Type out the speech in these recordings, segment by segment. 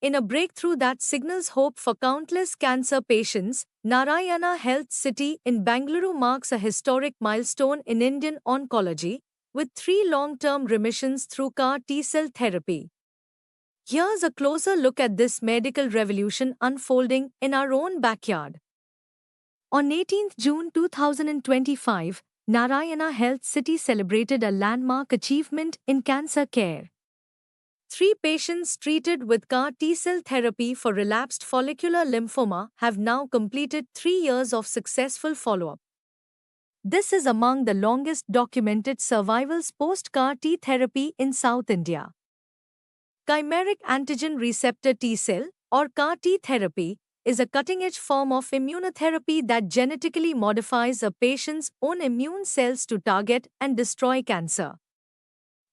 In a breakthrough that signals hope for countless cancer patients, Narayana Health City in Bangalore marks a historic milestone in Indian oncology, with 3 long-term remissions through CAR T-cell therapy. Here's a closer look at this medical revolution unfolding in our own backyard. On 18th June 2025, Narayana Health City celebrated a landmark achievement in cancer care. 3 patients treated with CAR T-cell therapy for relapsed follicular lymphoma have now completed 3 years of successful follow-up. This is among the longest documented survivals post-CAR T therapy in South India. Chimeric antigen receptor T-cell, or CAR T therapy, is a cutting-edge form of immunotherapy that genetically modifies a patient's own immune cells to target and destroy cancer.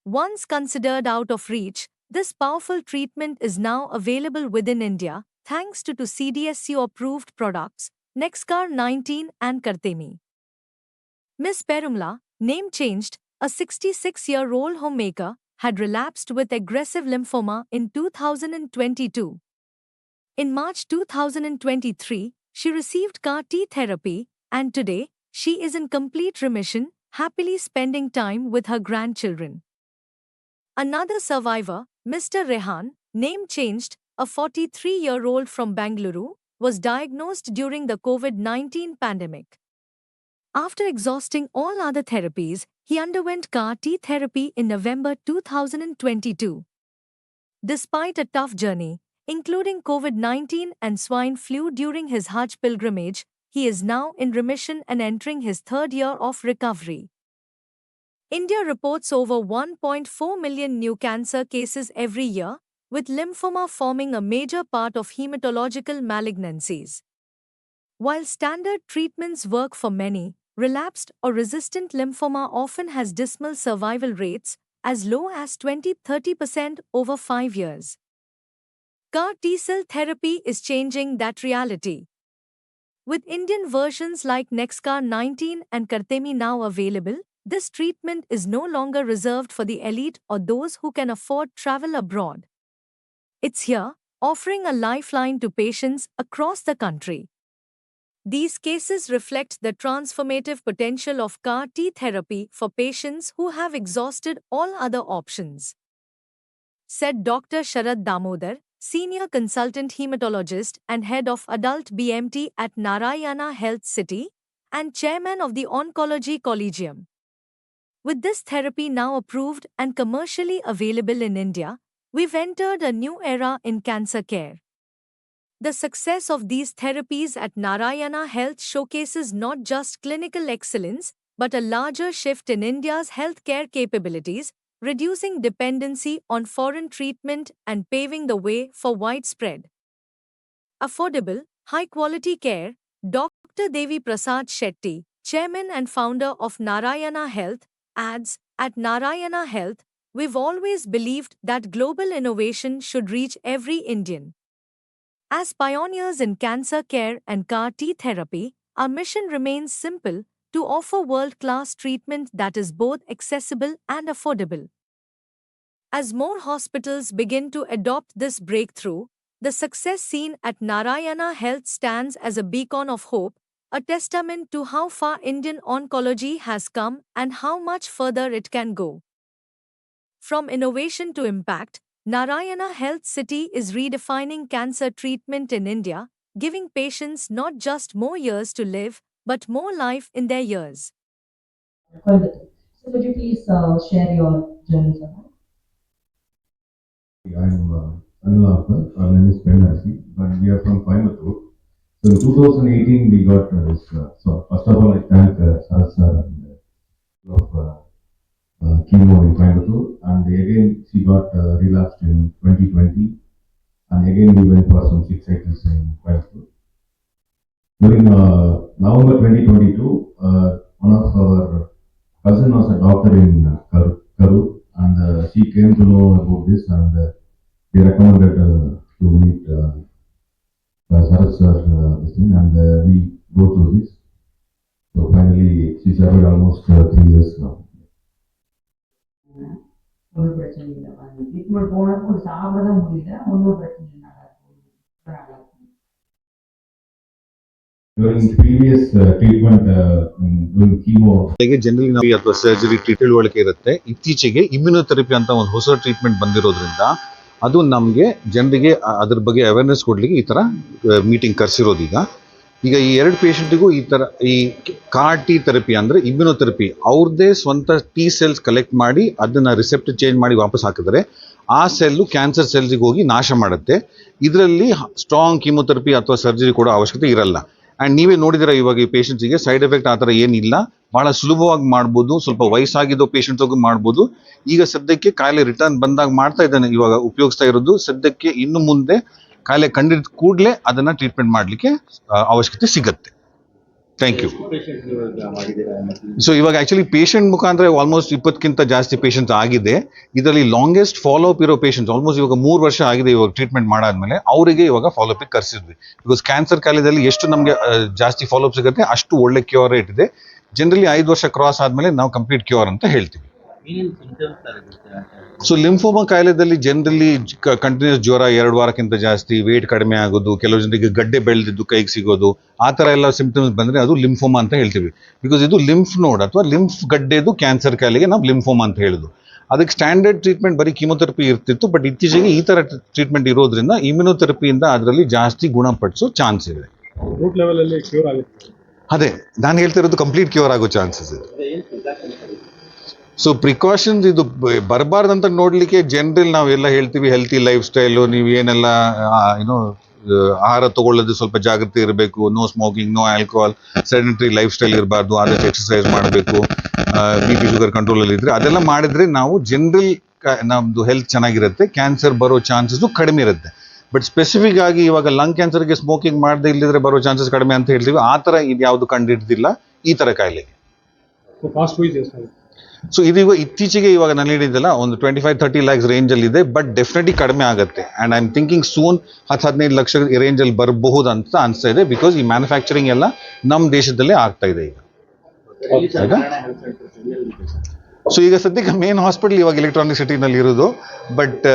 Once considered out of reach, this powerful treatment is now available within India, thanks to two CDSCO-approved products, Nexcar 19 and Kartemi. Ms. Perumla, name changed, a 66-year-old homemaker, had relapsed with aggressive lymphoma in 2022. In March 2023, she received CAR T therapy, and today, she is in complete remission, happily spending time with her grandchildren. Another survivor, Mr. Rehan, name changed, a 43-year-old from Bangalore, was diagnosed during the COVID-19 pandemic. After exhausting all other therapies, he underwent CAR T therapy in November 2022. Despite a tough journey, including COVID-19 and swine flu during his Hajj pilgrimage, he is now in remission and entering his 3rd year of recovery. India reports over 1.4 million new cancer cases every year, with lymphoma forming a major part of hematological malignancies. While standard treatments work for many, relapsed or resistant lymphoma often has dismal survival rates, as low as 20-30% over 5 years. CAR T-cell therapy is changing that reality. With Indian versions like Nexcar 19 and Kartemi now available, this treatment is no longer reserved for the elite or those who can afford travel abroad. It's here, offering a lifeline to patients across the country. These cases reflect the transformative potential of CAR T therapy for patients who have exhausted all other options, said Dr. Sharad Damodar, Senior Consultant Hematologist and Head of Adult BMT at Narayana Health City, and Chairman of the Oncology Collegium. With this therapy now approved and commercially available in India, we've entered a new era in cancer care. The success of these therapies at Narayana Health showcases not just clinical excellence, but a larger shift in India's healthcare capabilities, reducing dependency on foreign treatment and paving the way for widespread, affordable, high-quality care. Dr. Devi Prasad Shetty, Chairman and founder of Narayana Health, adds, at Narayana Health, we've always believed that global innovation should reach every Indian. As pioneers in cancer care and CAR T therapy, our mission remains simple: to offer world-class treatment that is both accessible and affordable. As more hospitals begin to adopt this breakthrough, the success seen at Narayana Health stands as a beacon of hope, a testament to how far Indian oncology has come and how much further it can go. From innovation to impact, Narayana Health City is redefining cancer treatment in India, giving patients not just more years to live, but more life in their years. Wonderful. So could you please share your journey on I'm Anil Appan. Our name is Penasi, and we are from Coimbatore. So in 2018, we got this. So first of all, I thank Sarad sir and of chemo in Coimbatore, and again she got relapsed in 2020, and again we went for some 6 cycles in Coimbatore. During November 2022, one of our cousin was a doctor in Karur, and she came to know about this, and we recommended to meet Sarad sir this thing, and we go through this. So finally, she survived almost 3 years now. ஒரு பிரச்சனை இல்லை treatment போனப்போ சாப்பிட தான் முடியல ஒன்றும் பிரச்சனை இல்லை During previous treatment, during chemo, generally ನಾವು ಅಥವಾ ಸರ್ಜರಿ ತಿಳುವಳಿಕೆ ಇರುತ್ತೆ. ಇತ್ತೀಚೆಗೆ ಇಮ್ಯುನೊಥೆರಪಿ ಅಂತ ಒಂದು ಹೊಸ ಟ್ರೀಟ್ಮೆಂಟ್ ಬಂದಿರೋದ್ರಿಂದ ಅದು ನಮಗೆ ಜನರಿಗೆ ಅದ್ರ ಬಗ್ಗೆ ಅವೇರ್ನೆಸ್ ಕೊಡ್ಲಿಕ್ಕೆ ಈ ತರ ಮೀಟಿಂಗ್ ಕರೆಸಿರೋದು ಈಗ ಈ ಎರಡು ಪೇಷಂಟಿಗೂ ಈ ತರ ಈ CAR-T ಥೆರಪಿ ಅಂದ್ರೆ ಇಮ್ಯುನೊಥೆರಪಿ ಅವ್ರದ್ದೇ ಸ್ವಂತ ಟಿ ಸೆಲ್ಸ್ ಕಲೆಕ್ಟ್ ಮಾಡಿ ಅದನ್ನ ರಿಸೆಪ್ಟರ್ ಚೇಂಜ್ ಮಾಡಿ ವಾಪಸ್ ಹಾಕಿದ್ರೆ ಆ ಸೆಲ್ಲು ಕ್ಯಾನ್ಸರ್ ಸೆಲ್ಸ್ಗೆ ಹೋಗಿ ನಾಶ ಮಾಡುತ್ತೆ. ಇದರಲ್ಲಿ ಸ್ಟ್ರಾಂಗ್ ಕೀಮೋಥೆರಪಿ ಅಥವಾ ಸರ್ಜರಿ ಕೂಡ ಅವಶ್ಯಕತೆ ಇರಲ್ಲ. ಅಂಡ್ ನೀವೇ ನೋಡಿದಿರ ಇವಾಗ ಈ ಪೇಷಂಟ್ಸ್ಗೆ ಸೈಡ್ ಎಫೆಕ್ಟ್ ಆ ಥರ ಏನಿಲ್ಲ, ಬಹಳ ಸುಲಭವಾಗಿ ಮಾಡ್ಬೋದು. ಸ್ವಲ್ಪ ವಯಸ್ಸಾಗಿದ್ದೋ ಪೇಷಂಟ್ಸ್ಗೂ ಮಾಡ್ಬೋದು. ಈಗ ಸದ್ಯಕ್ಕೆ ಕಾಯಿಲೆ ರಿಟರ್ನ್ ಬಂದಾಗ ಮಾಡ್ತಾ ಇದ್ದಾನೆ, ಇವಾಗ ಉಪಯೋಗಿಸ್ತಾ ಇರೋದು. ಸದ್ಯಕ್ಕೆ ಇನ್ನು ಮುಂದೆ ಕಾಯಿಲೆ ಕಂಡಿದ್ದ ಕೂಡಲೇ ಅದನ್ನ ಟ್ರೀಟ್ಮೆಂಟ್ ಮಾಡಲಿಕ್ಕೆ ಅವಶ್ಯಕತೆ ಸಿಗತ್ತೆ. Thank you. ಸೊ ಇವಾಗ ಆಕ್ಚುಲಿ ಪೇಷಂಟ್ ಮುಖಾಂತರ ಆಲ್ಮೋಸ್ಟ್ 20ಕ್ಕಿಂತ ಜಾಸ್ತಿ ಪೇಷಂಟ್ಸ್ ಆಗಿದೆ. ಇದರಲ್ಲಿ ಲಾಂಗೆಸ್ಟ್ ಫಾಲೋ ಅಪ್ ಇರೋ ಪೇಷಂಟ್ಸ್ ಆಲ್ಮೋಸ್ಟ್ ಇವಾಗ 3 ವರ್ಷ ಆಗಿದೆ ಇವಾಗ ಟ್ರೀಟ್ಮೆಂಟ್ ಮಾಡಾದ್ಮೇಲೆ ಅವರಿಗೆ ಇವಾಗ ಫಾಲೋ ಅಪ್ ಕರೆಸಿದ್ವಿ. ಬಿಕಾಸ್ ಕ್ಯಾನ್ಸರ್ ಕಾಯಿಲೆದಲ್ಲಿ ಎಷ್ಟು ನಮಗೆ ಜಾಸ್ತಿ ಫಾಲೋ ಅಪ್ ಸಿಗುತ್ತೆ ಅಷ್ಟು ಒಳ್ಳೆ ಕ್ಯೂರ್ ರೇಟ್ ಇದೆ. ಜನರಲಿ 5 ವರ್ಷ ಕ್ರಾಸ್ ಆದ್ಮೇಲೆ ನಾವು ಕಂಪ್ಲೀಟ್ ಕ್ಯೂರ್ ಅಂತ ಹೇಳ್ತೀವಿ. ಸೊ ಲಿಂಫೋಮಾ ಕಾಯಿಲೆದಲ್ಲಿ ಜನರಲಿ ಕಂಟಿನ್ಯೂಸ್ ಜ್ವರ 2 ವಾರಕ್ಕಿಂತ ಜಾಸ್ತಿ, ವೇಟ್ ಕಡಿಮೆ ಆಗೋದು, ಕೆಲವು ಜನರಿಗೆ ಗಡ್ಡೆ ಬೆಳೆದಿದ್ದು ಕೈಗೆ ಸಿಗೋದು, ಆ ಥರ ಎಲ್ಲ ಸಿಂಪ್ಟಮ್ಸ್ ಬಂದರೆ ಅದು ಲಿಂಫೋಮಾ ಅಂತ ಹೇಳ್ತೀವಿ. ಬಿಕಾಸ್ ಇದು ಲಿಂಫ್ ನೋಡ್ ಅಥವಾ ಲಿಂಫ್ ಗಡ್ಡೆದು ಕ್ಯಾನ್ಸರ್ ಕಾಯಿಲೆಗೆ ನಾವು ಲಿಂಫೋಮಾ ಅಂತ ಹೇಳೋದು. ಅದಕ್ಕೆ ಸ್ಟ್ಯಾಂಡರ್ಡ್ ಟ್ರೀಟ್ಮೆಂಟ್ ಬರೀ ಕೀಮೋಥೆರಪಿ ಇರ್ತಿತ್ತು. ಬಟ್ ಇತ್ತೀಚೆಗೆ ಈ ಥರ ಟ್ರೀಟ್ಮೆಂಟ್ ಇರೋದ್ರಿಂದ ಇಮ್ಯುನೊಥೆರಪಿಯಿಂದ ಅದರಲ್ಲಿ ಜಾಸ್ತಿ ಗುಣಪಡಿಸೋ ಚಾನ್ಸ್ ಇದೆ. ರೂಟ್ ಲೆವೆಲ್ ಅಲ್ಲಿ ಕ್ಯೂರ್ ಆಗುತ್ತೆ. ಅದೇ ನಾನು ಹೇಳ್ತಿರೋದು, ಕಂಪ್ಲೀಟ್ ಕ್ಯೂರ್ ಆಗೋ ಚಾನ್ಸಸ್ ಇದೆ. ಸೊ ಪ್ರಿಕಾಷನ್ಸ್ ಇದು ಬರಬಾರ್ದಂತ ನೋಡ್ಲಿಕ್ಕೆ ಜನರಲ್ ನಾವೆಲ್ಲ ಹೇಳ್ತೀವಿ ಹೆಲ್ತಿ ಲೈಫ್ ಸ್ಟೈಲು, ನೀವು ಏನೆಲ್ಲ ಏನೋ ಆಹಾರ ತಗೊಳ್ಳೋದು ಸ್ವಲ್ಪ ಜಾಗೃತಿ ಇರಬೇಕು, no smoking, no alcohol, sedentary lifestyle ಇರಬಾರ್ದು, ಆದಷ್ಟು ಎಕ್ಸರ್ಸೈಸ್ ಮಾಡಬೇಕು, BP ಶುಗರ್ ಕಂಟ್ರೋಲಲ್ಲಿ ಇದ್ರೆ ಅದೆಲ್ಲ ಮಾಡಿದ್ರೆ ನಾವು ಜನರಲ್ ನಮ್ಮದು ಹೆಲ್ತ್ ಚೆನ್ನಾಗಿರುತ್ತೆ, ಕ್ಯಾನ್ಸರ್ ಬರೋ ಚಾನ್ಸಸ್ ಕಡಿಮೆ ಇರುತ್ತೆ. ಬಟ್ ಸ್ಪೆಸಿಫಿಕ್ ಆಗಿ ಇವಾಗ ಲಂಗ್ ಕ್ಯಾನ್ಸರ್ಗೆ ಸ್ಮೋಕಿಂಗ್ ಮಾಡದೆ ಇಲ್ಲಿದ್ರೆ ಬರೋ ಚಾನ್ಸಸ್ ಕಡಿಮೆ ಅಂತ ಹೇಳ್ತೀವಿ. ಆ ಥರ ಇದು ಯಾವುದು ಕಂಡಿಡ್ದಿಲ್ಲ ಈ ಥರ ಕಾಯಿಲೆಗೆ. ಸೊ ಇದೀಗ ಇತ್ತೀಚೆಗೆ ಇವಾಗ ನಾನು ಹೇಳಿದ್ದೆಲ್ಲ ಒಂದು 25-30 lakhs ರೇಂಜಲ್ಲಿ ಇದೆ. ಬಟ್ ಡೆಫಿನೆಟ್ಲಿ ಕಡಿಮೆ ಆಗುತ್ತೆ. And I am thinking soon 10-15 lakh ರೇಂಜಲ್ಲಿ ಬರಬಹುದು ಅಂತ ಅನಿಸ್ತಾ ಇದೆ. ಬಿಕಾಸ್ ಈ ಮ್ಯಾನುಫ್ಯಾಕ್ಚರಿಂಗ್ ಎಲ್ಲ ನಮ್ಮ ದೇಶದಲ್ಲೇ ಆಗ್ತಾ ಇದೆ ಈಗ. ಸೊ ಈಗ ಸದ್ಯಕ್ಕೆ ಮೇನ್ ಹಾಸ್ಪಿಟಲ್ ಇವಾಗ ಎಲೆಕ್ಟ್ರಾನಿಕ್ ಸಿಟಿನಲ್ಲಿ ಇರೋದು. ಬಟ್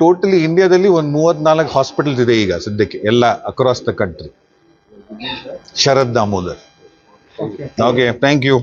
ಟೋಟಲಿ ಇಂಡಿಯಾದಲ್ಲಿ ಒಂದು 34 ಹಾಸ್ಪಿಟಲ್ಸ್ ಇದೆ ಈಗ ಸದ್ಯಕ್ಕೆ, ಎಲ್ಲ across the country. Sharad Damodar. Okay, thank you.